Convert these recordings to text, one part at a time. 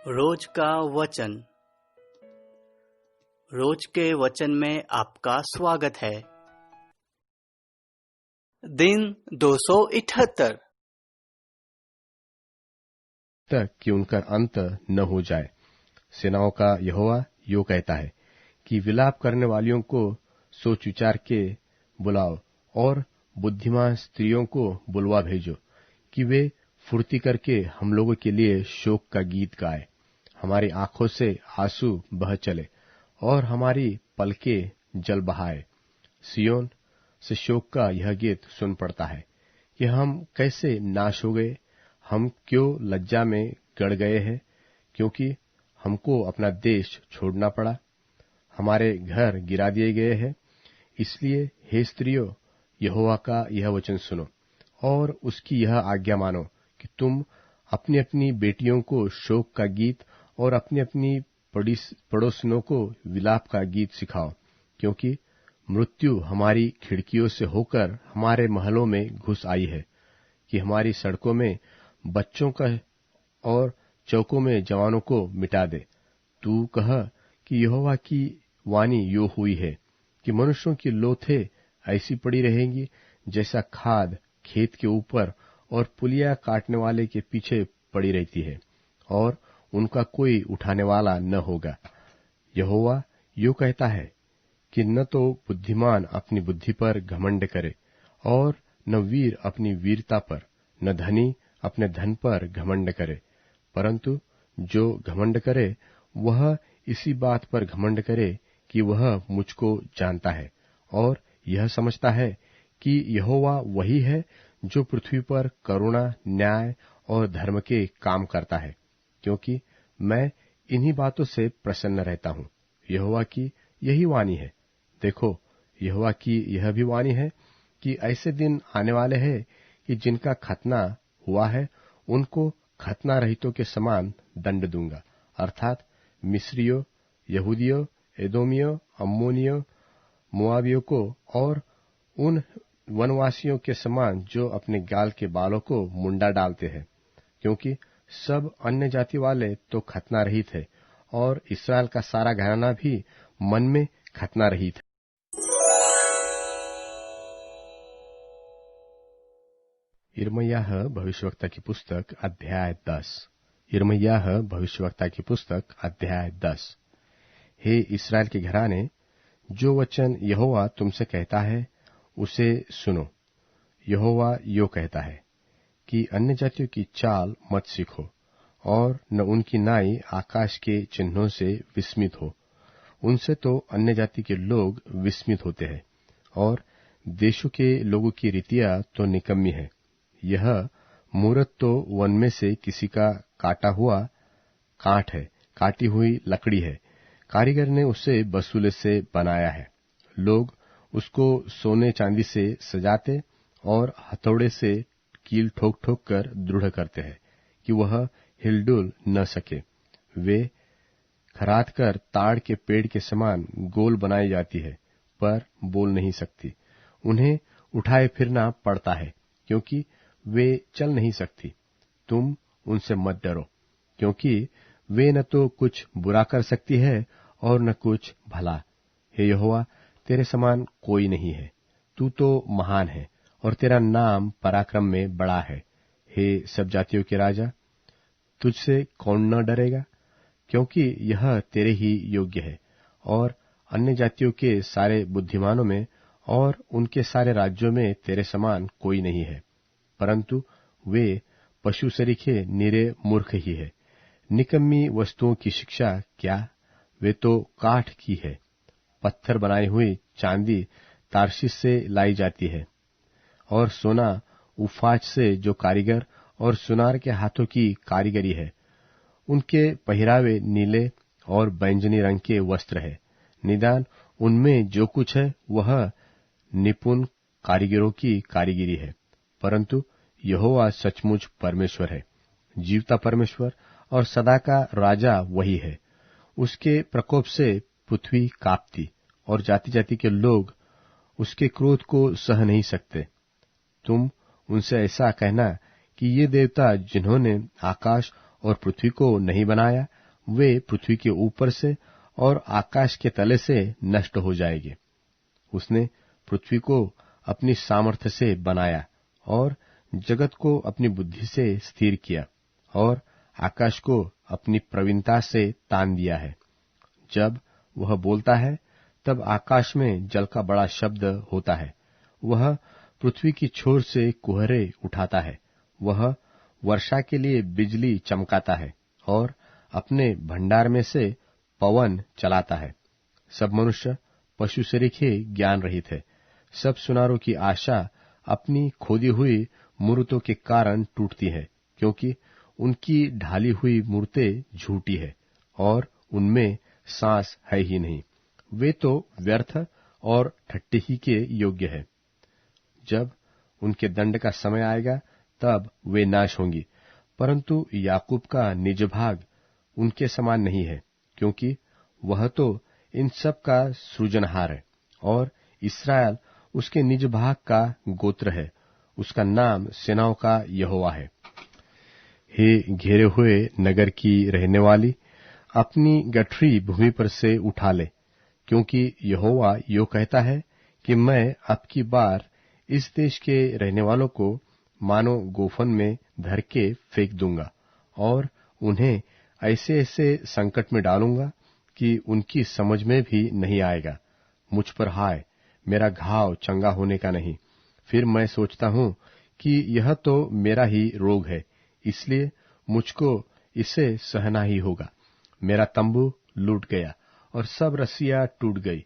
रोज का वचन। रोज के वचन में आपका स्वागत है। दिन 278 तक कि उनका अंत न हो जाए। सेनाओं का यहोवा यो कहता है कि विलाप करने वालियों को सोच विचार के बुलाओ और बुद्धिमान स्त्रियों को बुलवा भेजो कि वे फुर्ती करके हम लोगों के लिए शोक का गीत गाए। हमारी आंखों से आंसू बह चले और हमारी पलकें जल बहाए। सियोन से शोक का यह गीत सुन पड़ता है कि हम कैसे नाश हो गए, हम क्यों लज्जा में गड़ गए हैं, क्योंकि हमको अपना देश छोड़ना पड़ा, हमारे घर गिरा दिए गए हैं। इसलिए हे स्त्रियों, यहोवा का यह वचन सुनो और उसकी यह आज्ञा मानो कि तुम अपनी अपनी बेटियों को शोक का गीत और अपनी अपनी पड़ोसनों को विलाप का गीत सिखाओ, क्योंकि मृत्यु हमारी खिड़कियों से होकर हमारे महलों में घुस आई है, कि हमारी सड़कों में बच्चों का और चौकों में जवानों को मिटा दे। तू कह कि यहोवा की वाणी यो हुई है कि मनुष्यों की लोथें ऐसी पड़ी रहेंगी जैसा खाद खेत के ऊपर और पुलिया काटने वाले के पीछे पड़ी रहती है, और उनका कोई उठाने वाला न होगा। यहोवा यो कहता है कि न तो बुद्धिमान अपनी बुद्धि पर घमंड करे, और न वीर अपनी वीरता पर, न धनी अपने धन पर घमंड करे, परंतु जो घमंड करे वह इसी बात पर घमंड करे कि वह मुझको जानता है, और यह समझता है कि यहोवा वही है जो पृथ्वी पर करुणा, न्याय और धर्म के काम करता है, क्योंकि मैं इन्हीं बातों से प्रसन्न रहता हूँ। यहोवा की यही वाणी है। देखो, यहोवा की यह भी वाणी है कि ऐसे दिन आने वाले हैं कि जिनका खतना हुआ है उनको खतना रहितों के समान दंड दूंगा, अर्थात मिस्रियों, यहूदियों, एदोमियों, अम्मोनियों, मोआबियों को, और उन वनवासियों के समान जो अपने गाल के बालों को मुंडा डालते हैं, क्योंकि सब अन्य जाति वाले तो खतना रहित है, और इस्राएल का सारा घराना भी मन में खतना रहित है। यिर्मयाह भविष्यवक्ता की पुस्तक अध्याय 10। यिर्मयाह भविष्यवक्ता की पुस्तक अध्याय 10। हे इस्राएल के घराने, जो वचन यहोवा तुमसे कहता है उसे सुनो। यहोवा यो कहता है कि अन्य जातियों की चाल मत सीखो, और न उनकी नाई आकाश के चिन्हों से विस्मित हो। उनसे तो अन्य जाति के लोग विस्मित होते हैं, और देशों के लोगों की रीतियां तो निकम्मी है। यह मूरत तो वन में से किसी का काटा हुआ काठ है, काटी हुई लकड़ी है, कारीगर ने उसे बसूले से बनाया है। लोग उसको सोने चांदी से सजाते और हथौड़े से कील ठोक ठोक कर दृढ़ करते हैं कि वह हिलडुल न सके। वे खराद कर ताड़ के पेड़ के समान गोल बनाई जाती है, पर बोल नहीं सकती। उन्हें उठाए फिरना पड़ता है, क्योंकि वे चल नहीं सकती। तुम उनसे मत डरो, क्योंकि वे न तो कुछ बुरा कर सकती है और न कुछ भला। हे यहोवा, तेरे समान कोई नहीं है। तू तो महान है, और तेरा नाम पराक्रम में बड़ा है। हे सब जातियों के राजा, तुझसे कौन न डरेगा, क्योंकि यह तेरे ही योग्य है। और अन्य जातियों के सारे बुद्धिमानों में और उनके सारे राज्यों में तेरे समान कोई नहीं है, परंतु वे पशु सरीखे निरे मूर्ख ही है। निकम्मी वस्तुओं की शिक्षा क्या, वे तो काठ की है। पत्थर बनाई हुई चांदी तार्शीश से लाई जाती है, और सोना उफाज से जो कारीगर और सुनार के हाथों की कारीगरी है। उनके पहरावे नीले और बैंजनी रंग के वस्त्र है। निदान उनमें जो कुछ है वह निपुण कारीगरों की कारीगरी है। परंतु यहोवा सचमुच परमेश्वर है, जीवता परमेश्वर और सदा का राजा वही है। उसके प्रकोप से पृथ्वी कांपती, और जाति जाति के लोग उसके क्रोध को सह नहीं सकते। तुम उनसे ऐसा कहना कि ये देवता जिन्होंने आकाश और पृथ्वी को नहीं बनाया वे पृथ्वी के ऊपर से और आकाश के तले से नष्ट हो जाएंगे। उसने पृथ्वी को अपनी सामर्थ्य से बनाया और जगत को अपनी बुद्धि से स्थिर किया और आकाश को अपनी प्रवीणता से तान दिया है। जब वह बोलता है तब आकाश में जल का बड़ा शब्द होता है। वह पृथ्वी की छोर से कुहरे उठाता है। वह वर्षा के लिए बिजली चमकाता है और अपने भंडार में से पवन चलाता है। सब मनुष्य पशु सरीखे ज्ञान रहित है। सब सुनारों की आशा अपनी खोदी हुई मूर्तों के कारण टूटती है, क्योंकि उनकी ढाली हुई मूर्तें झूठी है और उनमें सांस है ही नहीं। वे तो व्यर्थ और ठट्ठी ही के योग्य है। जब उनके दंड का समय आएगा तब वे नाश होंगी, परंतु याकूब का निज भाग उनके समान नहीं है, क्योंकि वह तो इन सब का सृजनहार है और इस्राएल उसके निज भाग का गोत्र है। उसका नाम सेनाओं का यहोवा है। हे घेरे हुए नगर की रहने वाली, अपनी गठरी भूमि पर से उठा ले, क्योंकि यहोवा यो कहता है कि मैं अब की बार इस देश के रहने वालों को मानो गोफन में धर के फेंक दूंगा और उन्हें ऐसे ऐसे संकट में डालूंगा कि उनकी समझ में भी नहीं आएगा। मुझ पर हाय, मेरा घाव चंगा होने का नहीं। फिर मैं सोचता हूं कि यह तो मेरा ही रोग है, इसलिए मुझको इसे सहना ही होगा। मेरा तंबू लूट गया और सब रस्सियां टूट गई।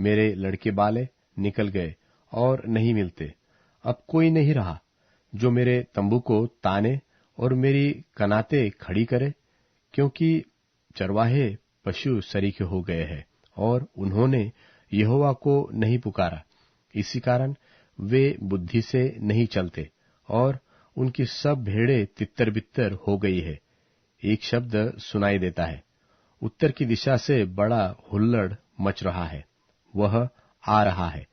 मेरे लड़के बाले निकल गए और नहीं मिलते। अब कोई नहीं रहा जो मेरे तंबू को ताने और मेरी कनाते खड़ी करे, क्योंकि चरवाहे पशु सरीखे हो गए हैं और उन्होंने यहोवा को नहीं पुकारा। इसी कारण वे बुद्धि से नहीं चलते और उनकी सब भेड़ें तितर बितर हो गई है। एक शब्द सुनाई देता है, उत्तर की दिशा से बड़ा हुल्लड़ मच रहा है। वह आ रहा है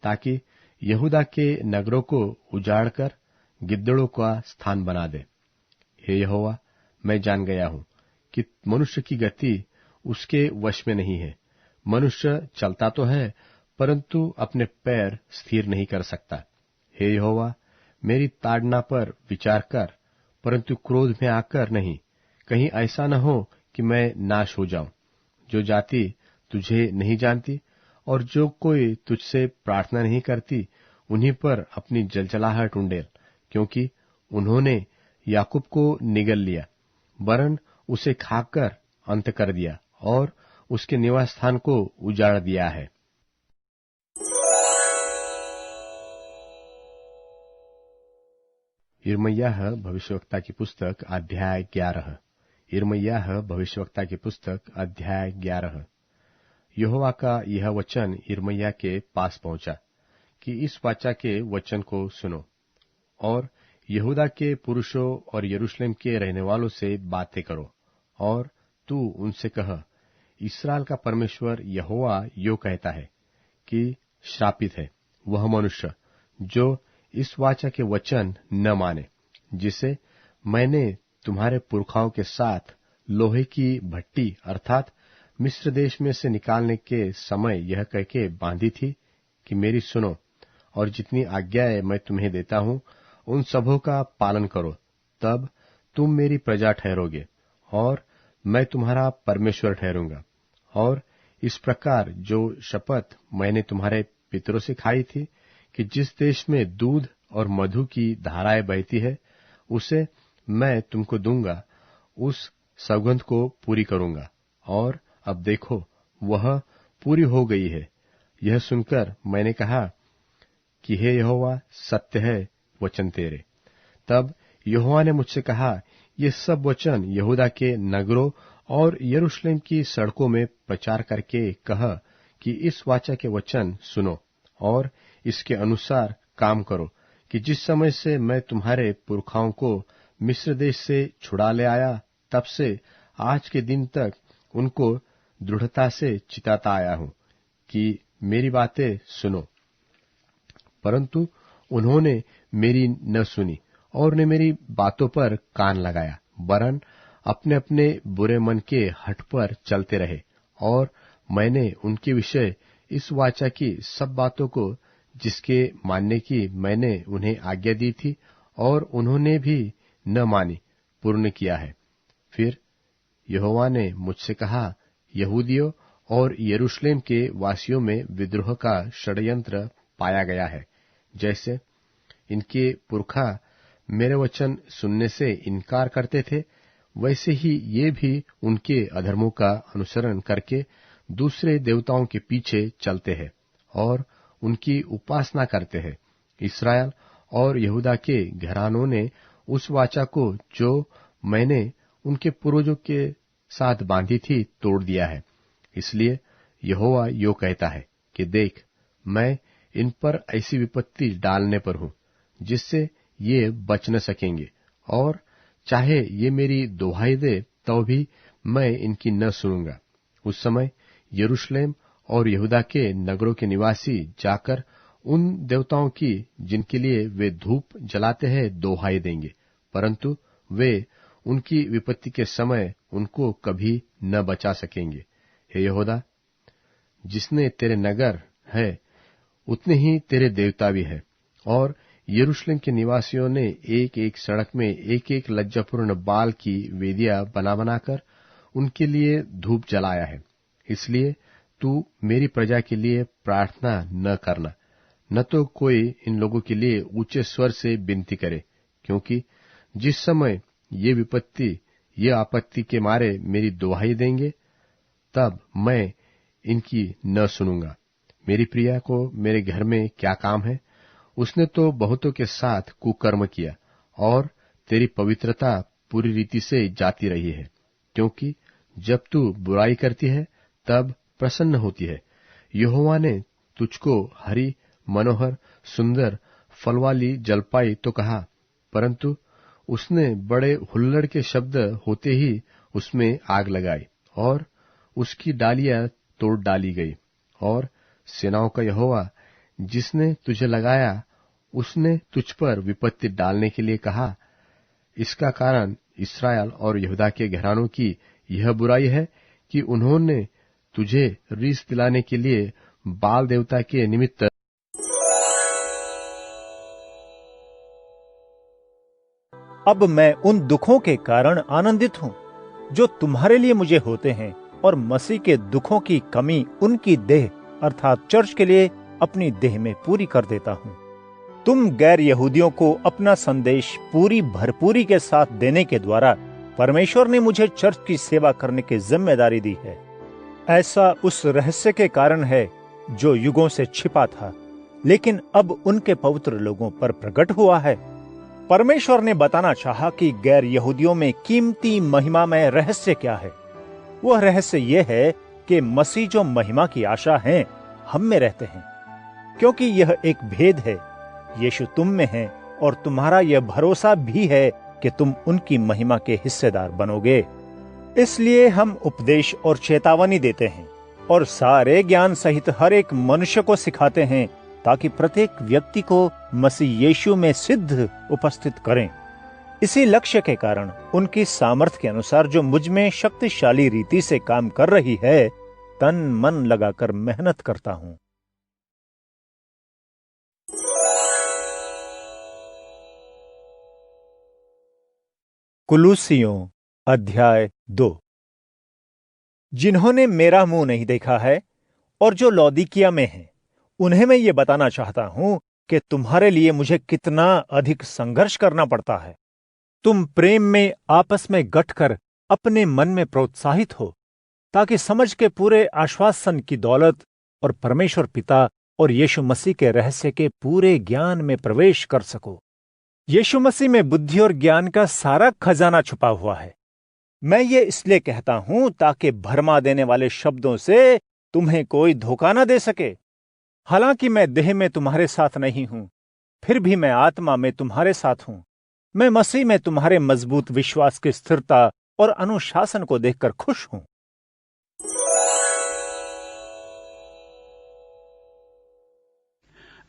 ताकि यहूदा के नगरों को उजाड़कर गिद्दड़ों का स्थान बना दे। हे यहोवा, मैं जान गया हूं कि मनुष्य की गति उसके वश में नहीं है। मनुष्य चलता तो है, परंतु अपने पैर स्थिर नहीं कर सकता। हे यहोवा, मेरी ताड़ना पर विचार कर, परंतु क्रोध में आकर नहीं। कहीं ऐसा न हो कि मैं नाश हो जाऊं। जो जाति तुझे नहीं जानती और जो कोई तुझसे प्रार्थना नहीं करती, उन्हीं पर अपनी जलजलाहट उंडेल, क्योंकि उन्होंने याकूब को निगल लिया, वरन उसे खाकर अंत कर दिया और उसके निवास स्थान को उजाड़ दिया है। यिर्मयाह भविष्यवक्ता की पुस्तक अध्याय 11। यिर्मयाह भविष्यवक्ता की पुस्तक अध्याय 11। यहोवा का यह वचन यिर्मयाह के पास पहुंचा कि इस वाचा के वचन को सुनो और यहूदा के पुरुषों और यरूशलेम के रहने वालों से बातें करो और तू उनसे कह, इस्राएल का परमेश्वर यहोवा यो कहता है कि श्रापित है वह मनुष्य जो इस वाचा के वचन न माने, जिसे मैंने तुम्हारे पुरखाओं के साथ लोहे की भट्टी अर्थात मिस्र देश में से निकालने के समय यह कह के बांधी थी कि मेरी सुनो और जितनी आज्ञाएं मैं तुम्हें देता हूं उन सबों का पालन करो, तब तुम मेरी प्रजा ठहरोगे और मैं तुम्हारा परमेश्वर ठहरूंगा। और इस प्रकार जो शपथ मैंने तुम्हारे पितरों से खाई थी कि जिस देश में दूध और मधु की धाराएं बहती है उसे मैं तुमको दूंगा, उस सौगंध को पूरी करूंगा। और अब देखो वह पूरी हो गई है। यह सुनकर मैंने कहा कि हे यहोवा, सत्य है वचन तेरे। तब यहोवा ने मुझसे कहा, ये सब वचन यहूदा के नगरों और यरूशलेम की सड़कों में प्रचार करके कह कि इस वाचा के वचन सुनो और इसके अनुसार काम करो कि जिस समय से मैं तुम्हारे पुरखाओं को मिस्र देश से छुड़ा ले आया तब से आज के दिन तक उनको दृढ़ता से चिताता आया हूं कि मेरी बातें सुनो। परंतु उन्होंने मेरी न सुनी और न मेरी बातों पर कान लगाया, वरन अपने अपने बुरे मन के हठ पर चलते रहे, और मैंने उनके विषय इस वाचा की सब बातों को जिसके मानने की मैंने उन्हें आज्ञा दी थी और उन्होंने भी न मानी, पूर्ण किया है। फिर यहोवा ने मुझसे कहा, यहूदियों और यरूशलेम के वासियों में विद्रोह का षड्यंत्र पाया गया है। जैसे इनके पुरखा मेरे वचन सुनने से इनकार करते थे, वैसे ही ये भी उनके अधर्मों का अनुसरण करके दूसरे देवताओं के पीछे चलते हैं और उनकी उपासना करते हैं। इस्राएल और यहूदा के घरानों ने उस वाचा को जो मैंने उनके पूर्वजों के साथ बांधी थी तोड़ दिया है। इसलिए यहोवा यो कहता है कि देख, मैं इन पर ऐसी विपत्ति डालने पर हूं जिससे ये बच न सकेंगे, और चाहे ये मेरी दुहाई दे तो भी मैं इनकी न सुनूंगा। उस समय यरूशलेम और यहूदा के नगरों के निवासी जाकर उन देवताओं की जिनके लिए वे धूप जलाते हैं दुहाई देंगे, परंतु वे उनकी विपत्ति के समय उनको कभी न बचा सकेंगे। हे यहूदा, जिसने तेरे नगर है उतने ही तेरे देवता भी है, और यरूशलेम के निवासियों ने एक एक सड़क में एक एक लज्जापूर्ण बाल की वेदियां बना बनाकर उनके लिए धूप जलाया है। इसलिए तू मेरी प्रजा के लिए प्रार्थना न करना, न तो कोई इन लोगों के लिए ऊंचे स्वर से विनती करे, क्योंकि जिस समय ये विपत्ति ये आपत्ति के मारे मेरी दुहाई देंगे, तब मैं इनकी न सुनूंगा। मेरी प्रिया को मेरे घर में क्या काम है? उसने तो बहुतों के साथ कुकर्म किया, और तेरी पवित्रता पूरी रीति से जाती रही है, क्योंकि जब तू बुराई करती है तब प्रसन्न होती है। यहोवा ने तुझको हरी मनोहर सुंदर फल वाली जलपाई तो कहा, परंतु उसने बड़े हुल्लड़ के शब्द होते ही उसमें आग लगाई और उसकी डालियां तोड़ डाली गई। और सेनाओं का यहोवा जिसने तुझे लगाया, उसने तुझ पर विपत्ति डालने के लिए कहा। इसका कारण इस्राएल और यहूदा के घरानों की यह बुराई है कि उन्होंने तुझे रीस दिलाने के लिए बाल देवता के निमित्त अब मैं उन दुखों के कारण आनंदित हूँ जो तुम्हारे लिए मुझे होते हैं, और मसीह के दुखों की कमी उनकी देह अर्थात चर्च के लिए अपनी देह में पूरी कर देता हूँ। तुम गैर यहूदियों को अपना संदेश पूरी भरपूरी के साथ देने के द्वारा परमेश्वर ने मुझे चर्च की सेवा करने की जिम्मेदारी दी है। ऐसा उस रहस्य के कारण है जो युगों से छिपा था, लेकिन अब उनके पवित्र लोगों पर प्रकट हुआ है। परमेश्वर ने बताना चाहा कि गैर यहूदियों में कीमती महिमा में रहस्य क्या है। वह रहस्य यह है कि मसीह जो महिमा की आशा है हम में रहते हैं, क्योंकि यह एक भेद है। यीशु तुम में है और तुम्हारा यह भरोसा भी है कि तुम उनकी महिमा के हिस्सेदार बनोगे। इसलिए हम उपदेश और चेतावनी देते हैं और सारे ज्ञान सहित हर एक मनुष्य को सिखाते हैं, ताकि प्रत्येक व्यक्ति को मसीह यीशु में सिद्ध उपस्थित करें। इसी लक्ष्य के कारण उनकी सामर्थ्य के अनुसार जो मुझ में शक्तिशाली रीति से काम कर रही है, तन मन लगाकर मेहनत करता हूं। कुलुसियों अध्याय 2। जिन्होंने मेरा मुंह नहीं देखा है और जो लौदीकिया में हैं, उन्हें मैं ये बताना चाहता हूं कि तुम्हारे लिए मुझे कितना अधिक संघर्ष करना पड़ता है। तुम प्रेम में आपस में गठकर अपने मन में प्रोत्साहित हो, ताकि समझ के पूरे आश्वासन की दौलत और परमेश्वर पिता और यीशु मसीह के रहस्य के पूरे ज्ञान में प्रवेश कर सको। यीशु मसीह में बुद्धि और ज्ञान का सारा खजाना छुपा हुआ है। मैं ये इसलिए कहता हूं ताकि भरमा देने वाले शब्दों से तुम्हें कोई धोखा न दे सके। हालांकि मैं देह में तुम्हारे साथ नहीं हूं, फिर भी मैं आत्मा में तुम्हारे साथ हूं। मैं मसीह में तुम्हारे मजबूत विश्वास की स्थिरता और अनुशासन को देखकर खुश हूं।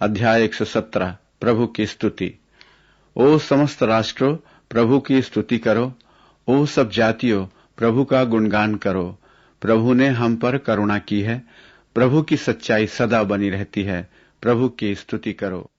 अध्याय 117। प्रभु की स्तुति। ओ समस्त राष्ट्रों, प्रभु की स्तुति करो, ओ सब जातियों, प्रभु का गुणगान करो। प्रभु ने हम पर करुणा की है। प्रभु की सच्चाई सदा बनी रहती है। प्रभु की स्तुति करो।